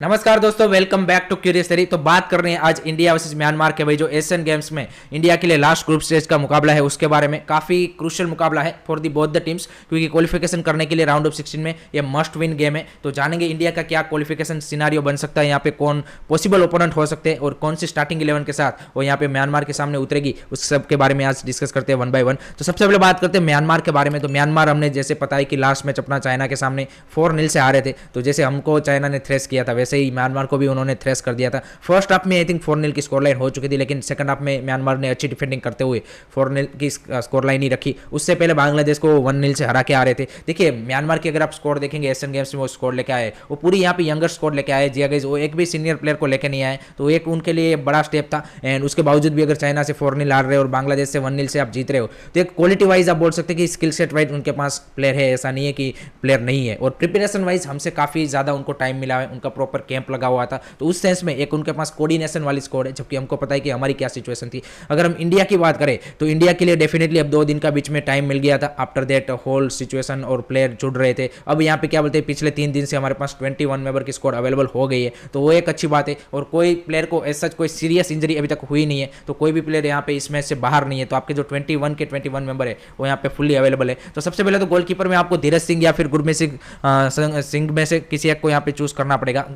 नमस्कार दोस्तों, welcome back to Curious Theory. तो बात कर रहे हैं आज इंडिया वर्सेस म्यांमार के भाई जो एशियन गेम्स में इंडिया के लिए लास्ट ग्रुप स्टेज का मुकाबला है उसके बारे में। काफी क्रूशियल मुकाबला है for the both the teams, क्योंकि क्वालिफिकेशन करने के लिए राउंड ऑफ 16 में ये मस्ट विन गेम है। तो जानेंगे इंडिया का क्या क्वालिफिकेशन सिनारियो बन सकता है, यहाँ पे कौन पॉसिबल ओपोनेंट हो सकते हैं और कौन सी स्टार्टिंग 11 के साथ वो यहाँ पे म्यांमार के सामने उतरेगी, उस सब के बारे में आज डिस्कस करते हैं वन बाय वन। तो सबसे पहले बात करते हैं म्यांमार के बारे में। तो म्यांमार हमने जैसे पता है कि लास्ट मैच अपना चाइना के सामने 4-0 से हारे थे। तो जैसे हमको चाइना ने थ्रेस किया था वैसे ही म्यांमार को भी उन्होंने थ्रेस कर दिया था। फर्स्ट हाफ में आई थिंक 4-0 की स्कोर लाइन हो चुकी थी, लेकिन सेकंड हाफ में म्यांमार ने अच्छी डिफेंडिंग करते हुए 4-0 की स्कोर लाइन ही रखी। उससे पहले बांग्लादेश को 1-0 से हरा के आ रहे थे। देखिए म्यांमार की अगर आप स्कोर देखेंगे एशियन गेम्स में वो स्कोर लेके आए, वो पूरी यहाँ पे यंगर स्कोर लेके आए जी गाइस, वो एक भी सीनियर प्लेयर को लेके नहीं आए। तो एक उनके लिए बड़ा स्टेप था। एंड उसके बावजूद भी अगर चाइना से 4-0 हार रहे हो और बांग्लादेश से 1-0 से आप जीत रहे हो, तो एक क्वालिटी वाइज आप बोल सकते हैं कि स्किल सेट वाइज उनके पास प्लेयर है, ऐसा नहीं है कि प्लेयर नहीं है। और प्रिपरेशन वाइज हमसे काफी ज्यादा उनको टाइम मिला है, उनका प्रॉपर कैंप लगा हुआ था। तो उस सेंस में एक उनके पास कोऑर्डिनेशन वाली स्कोर है, जबकि हमको पता है कि हमारी क्या सिचुएशन थी। अगर हम इंडिया की बात करें तो इंडिया के लिए डेफिनेटली अब 2 दिन का बीच में टाइम मिल गया था। आफ्टर दैट होल सिचुएशन और प्लेयर जुड़ रहे थे। अब यहाँ पे क्या बोलते हैं, पिछले 3 दिन से हमारे पास 21 मेंबर की स्कोर अवेलेबल हो गई है, तो वो एक अच्छी बात है। और कोई प्लेयर को ऐसा कोई सीरियस इंजरी अभी तक हुई नहीं है, तो कोई भी प्लेयर यहाँ पे इस मैच से बाहर नहीं है। तो आपके जो 21 मेंबर है वो यहाँ पे फुल्ली अवेलेबल है। तो सबसे पहले तो गोलकीपर में आपको धीरज सिंह या फिर गुरमीत सिंह में से किसी एक को यहाँ पे चूज करना पड़ेगा।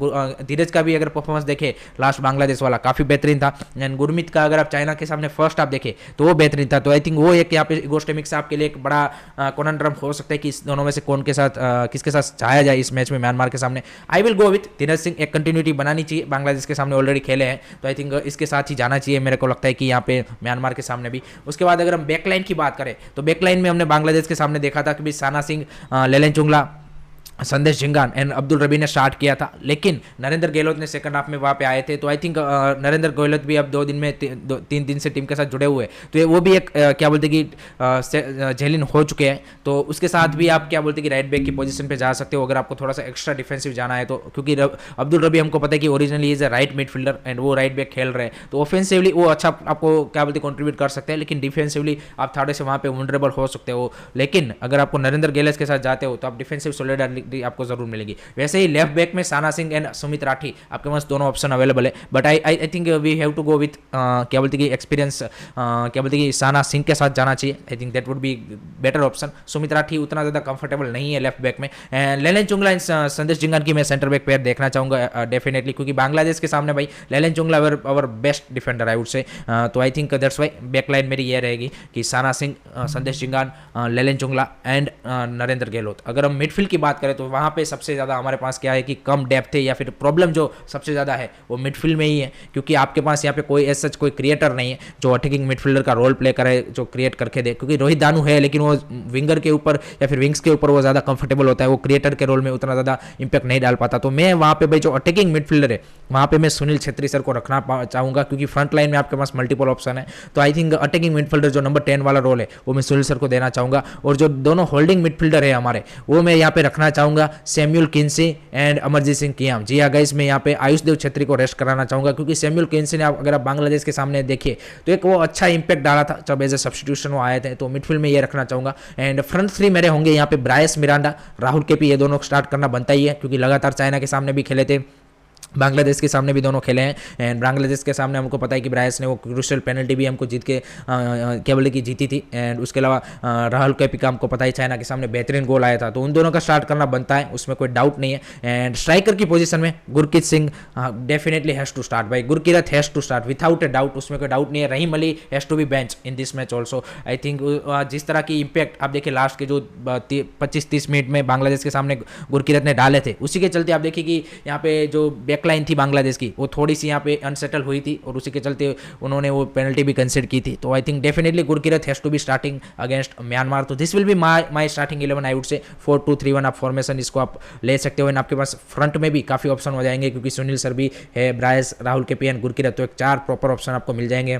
धीरज का भी अगर परफॉर्मेंस देखे लास्ट बांग्लादेश वाला काफी बेहतरीन था। एंड गुरमीत का अगर आप चाइना के सामने फर्स्ट आप देखें तो वो बेहतरीन था। तो आई थिंक वो एक यहाँ पे गोस्टेमिक से आपके लिए एक बड़ा कॉन्ड्रम हो सकता है कि इस दोनों में से कौन के साथ किसके साथ जाया जाए इस मैच में म्यांमार के सामने। I will go with Dheeraj Singh. एक कंटिन्यूटी बनानी चाहिए, बांग्लादेश के सामने ऑलरेडी खेले हैं, तो आई थिंक इसके साथ ही जाना चाहिए मेरे को लगता है कि यहाँ पे म्यांमार के सामने भी। उसके बाद अगर हम बैकलाइन की बात करें तो बैकलाइन में हमने बांग्लादेश के सामने देखा था कि भी साना सिंह, लेलेंचुंगला, संदेश झिंगान एंड अब्दुल रबी ने स्टार्ट किया था, लेकिन नरेंद्र गहलोत ने सेकंड हाफ में वहाँ पे आए थे। तो आई थिंक नरेंद्र गहलोत भी अब 2 दिन में 3 दिन से टीम के साथ जुड़े हुए, तो वो भी एक क्या बोलते कि झेलिन हो चुके हैं। तो उसके साथ भी आप क्या बोलते कि राइट बैक की पोजीशन पे जा सकते हो अगर आपको थोड़ा सा एक्स्ट्रा डिफेंसिव जाना है तो, क्योंकि अब्दुल रबी हमको पता है कि originally is a right midfielder and वो राइट बैक खेल रहे हैं। तो ऑफेंसिवली वो अच्छा आपको क्या बोलते कॉन्ट्रीब्यूट कर सकते हैं, लेकिन डिफेंसिवली आप थोड़े से वहाँ पे वनरेबल हो सकते हो। लेकिन अगर आपको नरेंद्र गहलोत के साथ जाते हो तो आप डिफेंसिव सॉलिडिटी आपको जरूर मिलेगी। वैसे ही लेफ्ट बैक में साना सिंह एंड सुमित राठी आपके पास दोनों ऑप्शन अवेलेबल है, but I think we have to go with क्या बोलते कि एक्सपीरियंस क्या बोलते कि साना सिंह के साथ जाना चाहिए। I think that would be better option. Sumit Rathi उतना ज्यादा कंफर्टेबल नहीं है लेफ्ट बैक में। लेलेंचुंगला एंड संदेश झिंगान की मैं सेंटर बैक पेयर देखना चाहूंगा डेफिनेटली, क्योंकि बांग्लादेश के सामने भाई लेलेंचुंगला our best defender I would say. तो I think that's why back line मेरी ये रहेगी कि साना सिंह, संदेश झिंगान, लेलेंचुंगला एंड नरेंद्र गहलोत। अगर हम मिडफील्ड की बात करें तो वहां पे सबसे ज़्यादा हमारे पास क्या है कि कम डेप्थ है, या फिर प्रॉब्लम जो सबसे ज़्यादा है वो मिडफील्ड में ही है, क्योंकि आपके पास यहाँ पे कोई ऐसा कोई क्रिएटर नहीं है जो अटैकिंग मिडफील्डर का रोल प्ले करे, जो क्रिएट करके दे। क्योंकि रोहित दानू है, लेकिन वो विंगर के ऊपर या फिर विंग्स के ऊपर वो ज़्यादा कंफर्टेबल होता है, वो क्रिएटर के रोल में उतना ज़्यादा इंपैक्ट नहीं डाल पाता। तो मैं वहाँ पे भाई जो अटैकिंग मिडफील्डर है वहाँ पे मैं सुनील छेत्री सर को रखना चाहूँगा, क्योंकि फ्रंट लाइन में आपके पास मल्टीपल ऑप्शन है। तो आई थिंक अटैकिंग मिडफील्डर जो नंबर 10 वाला रोल है वो मैं सुनील सर को देना चाहूँगा। और जो दोनों होल्डिंग मिडफील्डर है हमारे, वो मैं यहाँ पे रखना चाहूँगा सैम्यूल किन्सी एंड अमरजीत सिंह कियाम। जी हाँ गाइस, मैं यहाँ पे आयुष देव छेत्री को रेस्ट कराना चाहूँगा, क्योंकि सैम्यूल किन्सी ने अगर आप बांग्लादेश के सामने देखिए तो एक वो अच्छा इंपैक्ट डाला था जब एज ए सब्स्टिट्यूशन वो आए थे। तो मिडफील्ड में ये रखना चाहूँगा। एंड फ्रंट 3 मेरे होंगे यहाँ पे ब्रायस मिरांडा, राहुल केपी, ये दोनों स्टार्ट करना बनता ही है, क्योंकि लगातार चाइना के सामने भी खेले थे, बांग्लादेश के सामने भी दोनों खेले हैं। एंड बांग्लादेश के सामने हमको पता है कि ब्रायस ने वो क्रूशियल पेनल्टी भी हमको जीत के क्या बोले कि जीती थी। एंड उसके अलावा राहुल कैपी का हमको पता है चाइना के सामने बेहतरीन गोल आया था। तो उन दोनों का स्टार्ट करना बनता है, उसमें कोई डाउट नहीं है। एंड स्ट्राइकर की पोजीशन में Gurkeerat Singh definitely has to start भाई, Gurkeerat has to start without a doubt, उसमें कोई डाउट नहीं है। Rahim Ali has to be bench in this match also. I think जिस तरह की इंपैक्ट आप देखिए लास्ट के जो 25-30 मिनट में बांग्लादेश के सामने गुरकीरत ने डाले थे, उसी के चलते आप देखिए कि यहाँ पे जो बैकलाइन थी बांग्लादेश की वो थोड़ी सी यहाँ पे अनसेटल हुई थी, और उसी के चलते उन्होंने वो पेनल्टी भी कंसीडर की थी। तो I think definitely Gurkeerat has to be starting against Myanmar. तो this will be my starting 11 I would say 4-2-3-1 आप फॉर्मेशन इसको आप ले सकते हो। एंड आपके पास फ्रंट में भी काफी ऑप्शन हो जाएंगे, क्योंकि सुनील सर भी है, ब्रायस, राहुल केपी एंड गुरकीरत, तो एक 4 प्रॉपर ऑप्शन आपको मिल जाएंगे।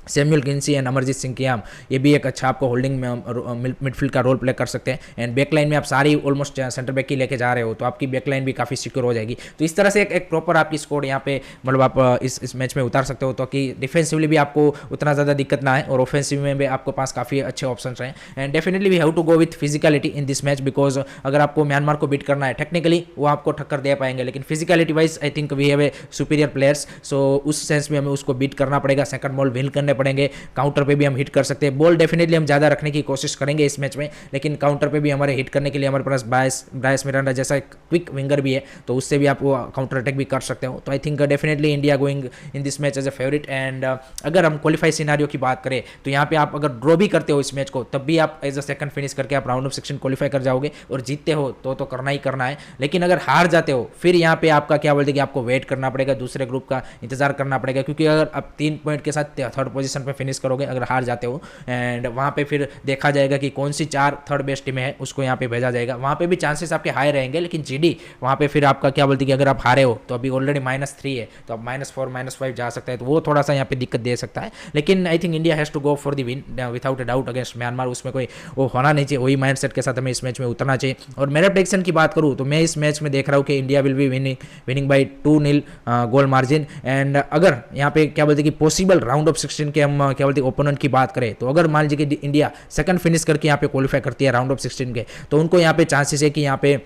सैमुअल किन्सी एंड अमरजीत सिंह कियाम, ये भी एक अच्छा आपको होल्डिंग में मिडफील्ड का रोल प्ले कर सकते हैं। एंड बैकलाइन में आप सारी ऑलमोस्ट सेंटर बैक ही लेके जा रहे हो तो आपकी बैकलाइन भी काफ़ी सिक्योर हो जाएगी। तो इस तरह से एक प्रॉपर आपकी स्कोर यहाँ पे मतलब आप इस मैच में उतार सकते हो, तो कि डिफेंसिवली भी आपको उतना ज़्यादा दिक्कत ना है और ऑफेंसिव में भी आपके पास काफ़ी अच्छे ऑप्शन हैं। And definitely we have to go with physicality in this match, because अगर आपको म्यांमार को बीट करना है टेक्निकली वो आपको टक्कर दे पाएंगे, लेकिन physicality wise I think we have a superior players. So उस सेंस में हमें उसको बीट करना पड़ेगा, सेकंड बॉल विन करने पड़ेंगे, काउंटर पे भी हम हिट कर सकते हैं। बॉल डेफिनेटली हम ज़्यादा रखने की कोशिश करेंगे इस मैच में, लेकिन काउंटर पे भी हमारे हिट करने के लिए हमारे पास ब्रायस मिरांडा जैसा एक क्विक विंगर भी है, तो उससे भी आप वो काउंटर अटैक भी कर सकते हो। तो I think definitely India going in this match as a favourite. And अगर हम क्वालिफाई सिनारियो की बात करें तो यहाँ पे आप अगर ड्रॉ भी करते हो इस मैच को तब भी आप एज अ सेकंड फिनिश करके आप राउंड ऑफ 16 क्वालिफाई कर जाओगे, और जीतते हो तो करना ही करना है। लेकिन अगर हार जाते हो फिर यहाँ पे आपका क्या बोलते हैं कि आपको वेट करना पड़ेगा, दूसरे ग्रुप का इंतजार करना पड़ेगा, क्योंकि अगर आप 3 पॉइंट के साथ थर्ड पोजीशन पे फिनिश करोगे अगर हार जाते हो, एंड वहाँ पे फिर देखा जाएगा कि कौन सी 4 थर्ड बेस्ट टीमें हैं उसको यहाँ पे भेजा जाएगा। वहाँ पे भी चांसेस आपके हाई रहेंगे, लेकिन जीडी वहाँ पे फिर आपका क्या बोलते हैं कि अगर आप हारे हो तो अभी ऑलरेडी -3 है, तो आप -4 -5 जा सकता है, तो वो थोड़ा सा यहाँ पे दिक्कत दे सकता है। लेकिन I think India has to go for the win without a doubt against Myanmar, उसमें कोई वो होना नहीं चाहिए, वही माइंडसेट के साथ हमें इस मैच में उतरना चाहिए। और मेरा प्रेडिक्शन की बात करूँ तो मैं इस मैच में देख रहा हूँ कि India will be winning by 2-0 goal margin. And अगर यहाँ पे क्या बोलते हैं कि पॉसिबल राउंड ऑफ 16 के हम क्या बोलते हैं ओपोनेंट की बात करें, तो अगर मान लीजिए कि इंडिया सेकंड फिनिश करके यहाँ पे क्वालिफाई करती है राउंड ऑफ 16 के, तो उनको यहाँ पे चांसेस है कि यहाँ पे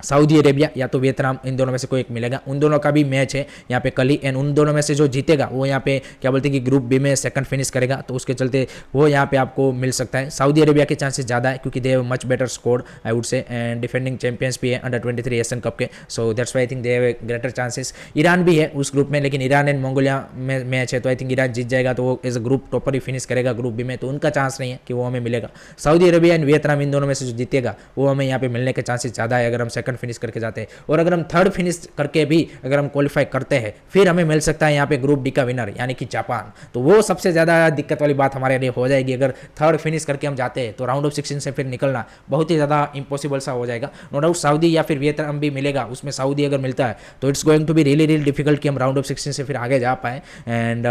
सऊदी अरेबिया या तो वियतनाम, इन दोनों में से कोई एक मिलेगा। उन दोनों का भी मैच है यहाँ पे कल ही, एंड उन दोनों में से जो जीतेगा वो यहाँ पे क्या बोलते हैं कि ग्रुप बी में सेकंड फिनिश करेगा, तो उसके चलते वो यहाँ पे आपको मिल सकता है। सऊदी अरेबिया के चांसेस ज़्यादा है क्योंकि they have much better score I would say, and defending champions भी है अंडर 23 एशियन कप के, so that's why I think they have greater chances. Iran भी है उस ग्रुप में, लेकिन ईरान एंड मंगोलिया में मैच है, तो आई थिंक ईरान जीत जाएगा तो वो एज अ ग्रुप टॉपर ही फिनिश करेगा ग्रुप बी में, तो उनका चांस नहीं है कि वो हमें मिलेगा। सऊदी अरेबिया एंड वियतनाम इन दोनों में से जो जीतेगा वो हमें यहाँ पे मिलने के चांसेस ज़्यादा है अगर हम सेकंड फिनिश करके जाते हैं। और अगर हम थर्ड फिनिश करके भी अगर हम क्वालिफाई करते हैं फिर हमें मिल सकता है यहाँ पे ग्रुप डी का विनर यानी कि जापान, तो वो सबसे ज़्यादा दिक्कत वाली बात हमारे लिए हो जाएगी। अगर थर्ड फिनिश करके हम जाते हैं तो राउंड ऑफ 16 से फिर निकलना बहुत ही ज़्यादा इंपॉसिबल सा हो जाएगा। नो डाउट सऊदी या फिर वियतनाम भी मिलेगा, उसमें सऊदी अगर मिलता है तो it's going to be really difficult कि हम राउंड ऑफ 16 से फिर आगे जा पाए। एंड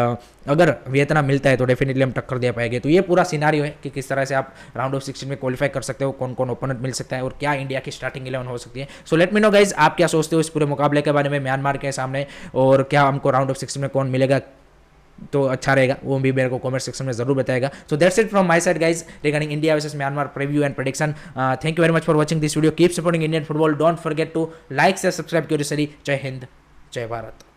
अगर वियतनाम मिलता है तो डेफिनेटली हम टक्कर दे पाएंगे। तो ये पूरा सिनारियो है कि किस तरह से आप राउंड ऑफ 16 में क्वालिफाई कर सकते हो, कौन कौन ओपोनेंट मिल सकता है और क्या इंडिया की स्टार्टिंग 11 हो सकती है। So let me know guys, आप क्या सोचते हो इस पूरे मुकाबले के बारे में म्यांमार के सामने, और क्या हमको राउंड ऑफ 16 में कौन मिलेगा तो अच्छा रहेगा, वो भी मेरे को कमेंट सेक्शन में जरूर बताएगा। So that's it from my side guys regarding India versus Myanmar preview and prediction. Thank you very much for watching this video, keep supporting Indian football, don't forget to like share subscribe. जय हिंद, जय भारत।